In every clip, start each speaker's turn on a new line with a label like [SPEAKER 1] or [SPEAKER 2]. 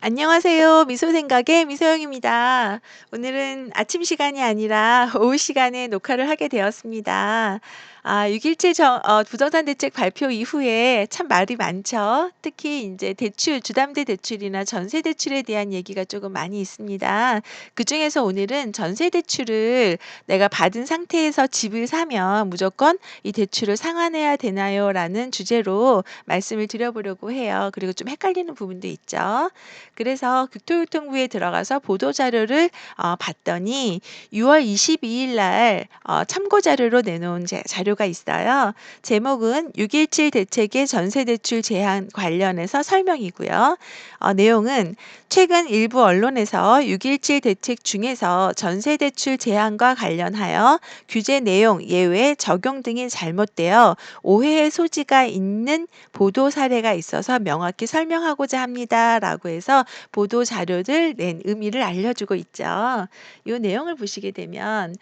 [SPEAKER 1] 안녕하세요. 미소생각의 미소영입니다. 오늘은 아침 시간이 아니라 오후 시간에 녹화를 하게 되었습니다. 6.17 부동산 대책 발표 이후에 참 말이 많죠. 특히 인제 대출, 주담대 대출이나 전세 대출에 대한 얘기가 조금 많이 있습니다. 그중에서 오늘은 전세 대출을 내가 받은 상태에서 집을 사면 무조건 이 대출을 상환해야 되나요?"라는 주제로 말씀을 드려보려고 해요. 그리고 좀 헷갈리는 부분도 있죠. 그래서 국토교통부에 들어가서 보도 자료를 봤더니 6월 22일 날 참고 자료로 내놓은 자료가 있어요. 제목은 6.17 대책의 전세 대출 제한 관련해서 설명이고요. 내용은 최근 일부 언론에서 6.17 대책 중에서 전세 대출 제한과 관련하여 규제 내용, 예외, 적용 등이 잘못되어 오해의 소지가 있는 보도 사례가 있어서 명확히 설명하고자 합니다라고 해서 보도 자료를 낸 의미를 알려주고 있죠. 이 내용을 보시게 되면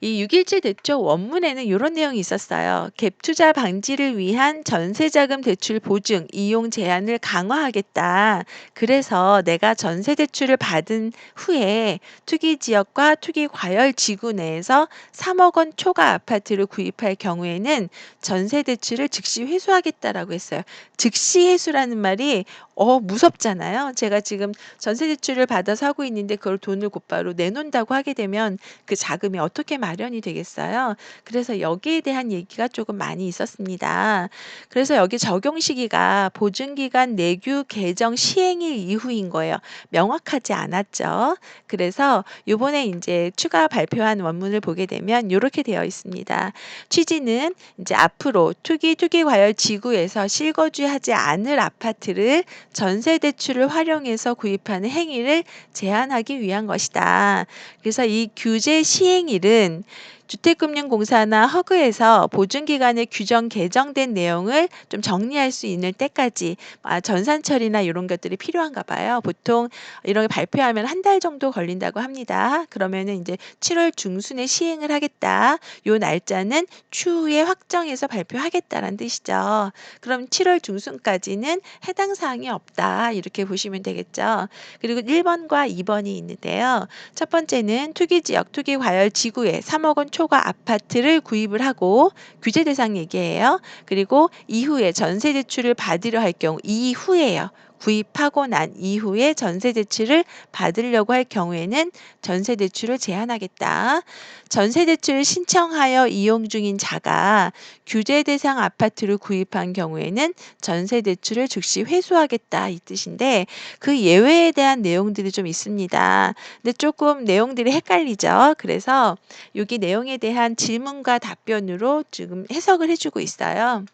[SPEAKER 1] 이 6.17 대책 원문에는 이런 내용이 있었어요. 갭 투자 방지를 위한 전세자금 대출 보증 이용 제한을 강화하겠다. 그래서 내가 전세 대출을 받은 후에 투기 지역과 투기 과열 지구 내에서 3억 원 초과 아파트를 구입할 경우에는 전세 대출을 즉시 회수하겠다라고 했어요. 즉시 회수라는 말이 무섭잖아요. 제가 지금 전세 대출을 받아서 하고 있는데 그걸 돈을 곧바로 내놓는다고 하게 되면 그 자금이 어떻게 마련이 되겠어요. 그래서 여기에 대한 얘기가 조금 많이 있었습니다. 그래서 여기 적용 시기가 보증기간 내규 개정 시행일 이후인 거예요. 명확하지 않았죠. 그래서 요번에 인제 추가 발표한 원문을 보게 되면 요렇게 되어 있습니다. 취지는 인제 앞으로 투기 과열 지구에서 실거주하지 않을 아파트를 전세 대출을 활용해서 구입하는 행위를 제한하기 위한 것이다. 그래서 이 규제 시행일은 주택금융공사나 허그에서 보증기간의 규정 개정된 내용을 좀 정리할 수 있는 때까지 전산 처리나 이런 것들이 필요한가 봐요. 보통 이런 게 발표하면 한 달 정도 걸린다고 합니다. 그러면은 인제 7월 중순에 시행을 하겠다. 요 날짜는 추후에 확정해서 발표하겠다라는 뜻이죠. 그럼 7월 중순까지는 해당 사항이 없다. 이렇게 보시면 되겠죠. 그리고 1 번과 2 번이 있는데요. 첫 번째는 투기 지역, 투기 과열 지구에 3억 원 초과 아파트를 구입을 하고 규제 대상 얘기예요. 그리고 이후에 전세 대출을 받으려 할 경우 이후에요. 구입하고 난 이후에 전세 대출을 받으려고 할 경우에는 전세 대출을 제한하겠다. 전세 대출을 신청하여 이용 중인 자가 규제 대상 아파트를 구입한 경우에는 전세 대출을 즉시 회수하겠다 이 뜻인데 그 예외에 대한 내용들이 좀 있습니다. 근데 조금 내용들이 헷갈리죠. 그래서 여기 내용에 대한 질문과 답변으로 지금 해석을 해 주고 있어요.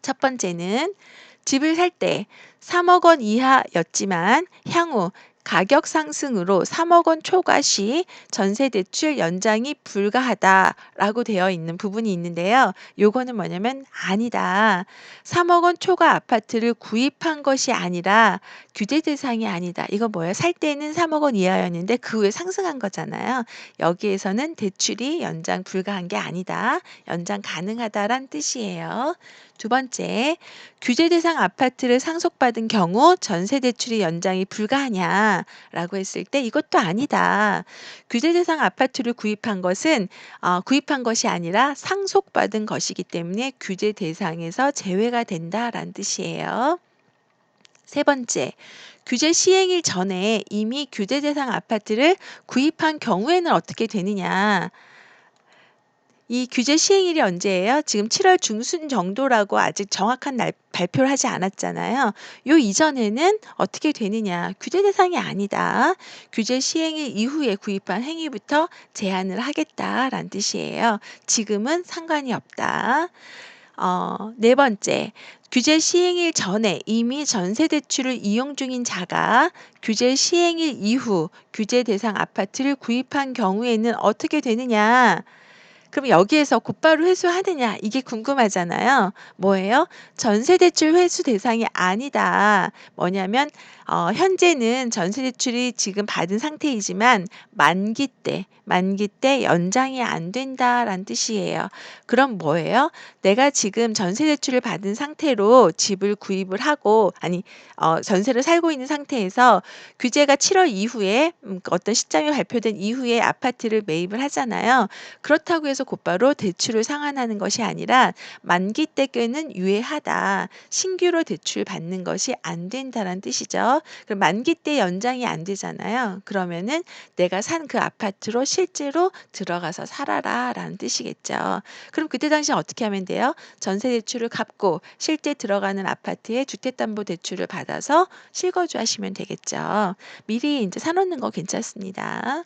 [SPEAKER 1] 첫 번째는 집을 살 때 3억 원 이하였지만 향후 가격 상승으로 3억 원 초과 시 전세 대출 연장이 불가하다라고 되어 있는 부분이 있는데요. 요거는 뭐냐면 아니다. 3억 원 초과 아파트를 구입한 것이 아니라 규제 대상이 아니다. 이거 뭐예요? 살 때는 3억 원 이하였는데 그 후에 상승한 거잖아요. 여기에서는 대출이 연장 불가한 게 아니다. 연장 가능하다란 뜻이에요. 두 번째, 규제 대상 아파트를 상속받은 경우 전세 대출이 연장이 불가하냐라고 했을 때 이것도 아니다. 규제 대상 아파트를 구입한 것이 아니라 상속받은 것이기 때문에 규제 대상에서 제외가 된다라는 뜻이에요. 세 번째, 규제 시행일 전에 이미 규제 대상 아파트를 구입한 경우에는 어떻게 되느냐. 이 규제 시행일이 언제예요? 지금 7월 중순 정도라고 아직 정확한 날 발표를 하지 않았잖아요. 요 이전에는 어떻게 되느냐. 규제 대상이 아니다. 규제 시행일 이후에 구입한 행위부터 제한을 하겠다라는 뜻이에요. 지금은 상관이 없다. 네 번째, 규제 시행일 전에 이미 전세 대출을 이용 중인 자가 규제 시행일 이후 규제 대상 아파트를 구입한 경우에는 어떻게 되느냐. 그럼 여기에서 곧바로 회수하느냐 이게 궁금하잖아요. 뭐예요? 전세대출 회수 대상이 아니다. 뭐냐면 현재는 전세대출이 지금 받은 상태이지만 만기 때 연장이 안 된다라는 뜻이에요. 그럼 뭐예요? 내가 지금 전세대출을 받은 상태로 집을 구입을 하고 아니 전세를 살고 있는 상태에서 규제가 7월 이후에 어떤 시점이 발표된 이후에 아파트를 매입을 하잖아요. 그렇다고 해서 곧바로 대출을 상환하는 것이 아니라 만기 때에는 유예하다. 신규로 대출 받는 것이 안 된다는 뜻이죠. 그럼 만기 때 연장이 안 되잖아요. 그러면은 내가 산 그 아파트로 실제로 들어가서 살아라라는 뜻이겠죠. 그럼 그때 당시 어떻게 하면 돼요? 전세 대출을 갚고 실제 들어가는 아파트에 주택담보대출을 받아서 실거주하시면 되겠죠. 미리 이제 사놓는 거 괜찮습니다.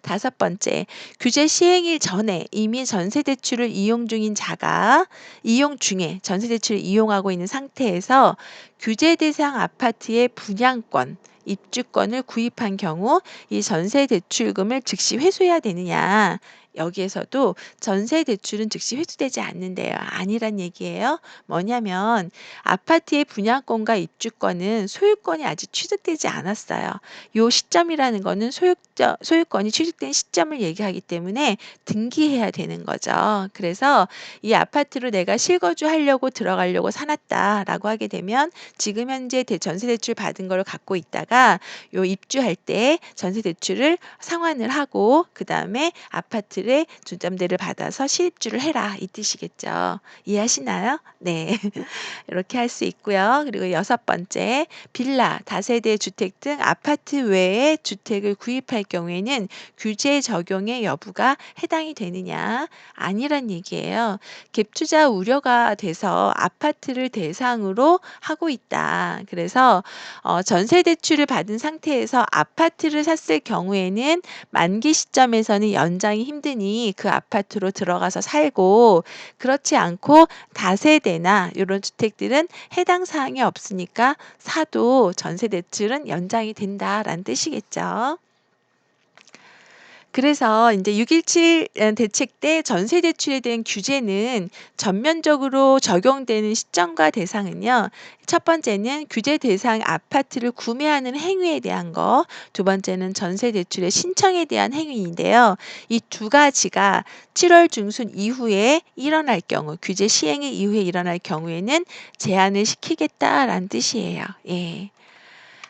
[SPEAKER 1] 다섯 번째, 규제 시행일 전에 이미 전세대출을 이용 중인 자가 이용 중에 전세대출을 이용하고 있는 상태에서 규제 대상 아파트의 분양권, 입주권을 구입한 경우 이 전세대출금을 즉시 회수해야 되느냐? 여기에서도 전세대출은 즉시 회수되지 않는데요. 아니란 얘기예요. 뭐냐면 아파트의 분양권과 입주권은 소유권이 아직 취득되지 않았어요. 요 시점이라는 거는 소유권이 취득된 시점을 얘기하기 때문에 등기해야 되는 거죠. 그래서 이 아파트로 내가 실거주하려고 들어가려고 사놨다라고 하게 되면 지금 현재 전세 대출 받은 걸 갖고 있다가 요 입주할 때 전세 대출을 상환을 하고 그다음에 아파트에 주점대를 받아서 실입주를 해라 이 뜻이겠죠. 이해하시나요? 네. 이렇게 할 수 있고요. 그리고 여섯 번째, 빌라, 다세대 주택 등 아파트 외에 주택을 구입할 경우에는 규제 적용의 여부가 해당이 되느냐? 아니란 얘기예요. 갭 투자 우려가 돼서 아파트를 대상으로 하고 있다. 그래서 전세 대출을 받은 상태에서 아파트를 샀을 경우에는 만기 시점에서는 연장이 힘드니 그 아파트로 들어가서 살고 그렇지 않고 다세대나 이런 주택들은 해당 사항이 없으니까 사도 전세 대출은 연장이 된다라는 뜻이겠죠. 그래서 인제 6.17 대책 때 전세 대출에 대한 규제는 전면적으로 적용되는 시점과 대상은요. 첫 번째는 규제 대상 아파트를 구매하는 행위에 대한 거, 두 번째는 전세 대출의 신청에 대한 행위인데요. 이 두 가지가 7월 중순 이후에 일어날 경우, 규제 시행일 이후에 일어날 경우에는 제한을 시키겠다라는 뜻이에요. 예.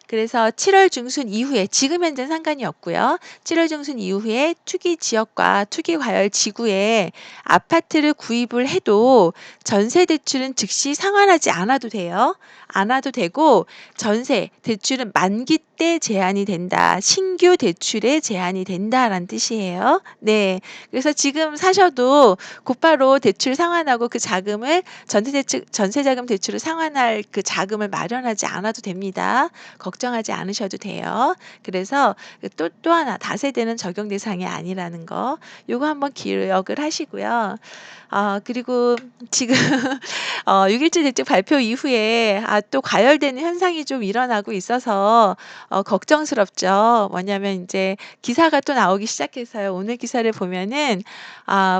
[SPEAKER 1] 그래서 7월 중순 이후에 지금 현재는 상관이 없고요. 7월 중순 이후에 투기 지역과 투기 과열 지구에 아파트를 구입을 해도 전세 대출은 즉시 상환하지 않아도 돼요. 않아도 되고 전세 대출은 만기 때 제한이 된다. 신규 대출에 제한이 된다라는 뜻이에요. 네. 그래서 지금 사셔도 곧바로 대출 상환하고 그 자금을 전세자금 대출을 상환할 그 자금을 마련하지 않아도 됩니다. 걱정하지 않으셔도 돼요. 그래서 또 하나 다세대는 적용 대상이 아니라는 거 요거 한번 기억을 하시고요. 그리고 지금 6.17 대책 발표 이후에 또 과열되는 현상이 좀 일어나고 있어서 걱정스럽죠. 뭐냐면 인제 기사가 또 나오기 시작해서요. 오늘 기사를 보면은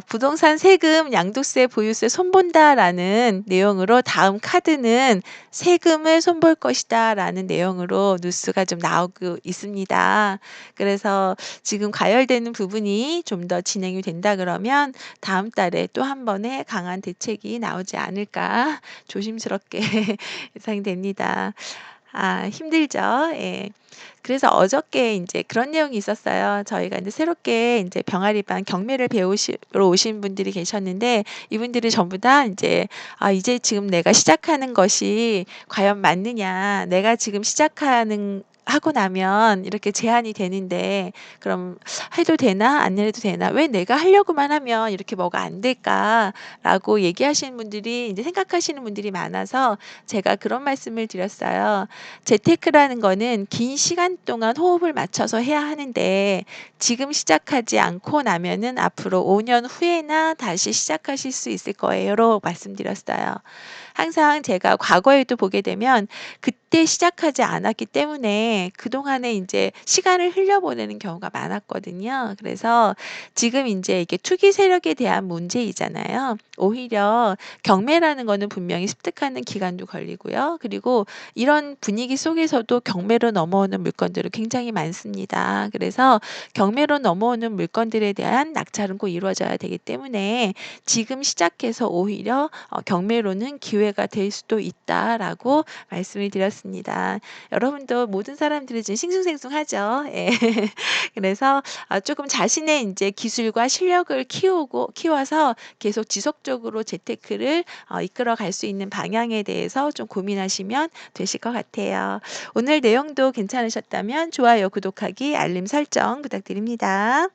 [SPEAKER 1] "부동산 세금, 양도세, 보유세 손본다."라는 내용으로 "다음 카드는 세금을 손볼 것이다."라는 내용으로 뉴스가 좀 나오고 있습니다. 그래서 지금 과열되는 부분이 좀 더 진행이 된다 그러면 다음 달에 또 한 번의 강한 대책이 나오지 않을까 조심스럽게 예상이 됩니다. 힘들죠. 예. 그래서 어저께 인제 그런 내용이 있었어요. 저희가 인제 새롭게 인제 병아리반 경매를 배우러 오신 분들이 계셨는데 이분들이 전부 다 인제 이제 지금 내가 시작하는 것이 과연 맞느냐. 내가 지금 하고 나면 이렇게 제한이 되는데 그럼 해도 되나 안 해도 되나? 왜 내가 하려고만 하면 이렇게 뭐가 안 될까?"라고 얘기하시는 분들이 인제 생각하시는 분들이 많아서 제가 그런 말씀을 드렸어요. 재테크라는 거는 긴 시간 동안 호흡을 맞춰서 해야 하는데 지금 시작하지 않고 나면은 앞으로 5년 후에나 다시 시작하실 수 있을 거예요로 말씀드렸어요. 항상 제가 과거에도 보게 되면 그때 시작하지 않았기 때문에 그동안에 인제 시간을 흘려보내는 경우가 많았거든요. 그래서 지금 인제 이게 투기 세력에 대한 문제이잖아요. 오히려 경매라는 거는 분명히 습득하는 기간도 걸리고요. 그리고 이런 분위기 속에서도 경매로 넘어오는 물건들은 굉장히 많습니다. 그래서 경매로 넘어오는 물건들에 대한 낙찰은 꼭 이루어져야 되기 때문에 지금 시작해서 오히려 "경매로는 기회가 될 수도 있다."라고 말씀을 드렸습니다. 여러분도 모든 사람들이 지금 싱숭생숭하죠. 예. 그래서 쪼금 자신의 인제 기술과 실력을 키워서 계속 지속적으로 재테크를 이끌어 갈 수 있는 방향에 대해서 좀 고민하시면 되실 것 같아요. 오늘 내용도 괜찮으셨다면 좋아요, 구독하기, 알림 설정 부탁드립니다.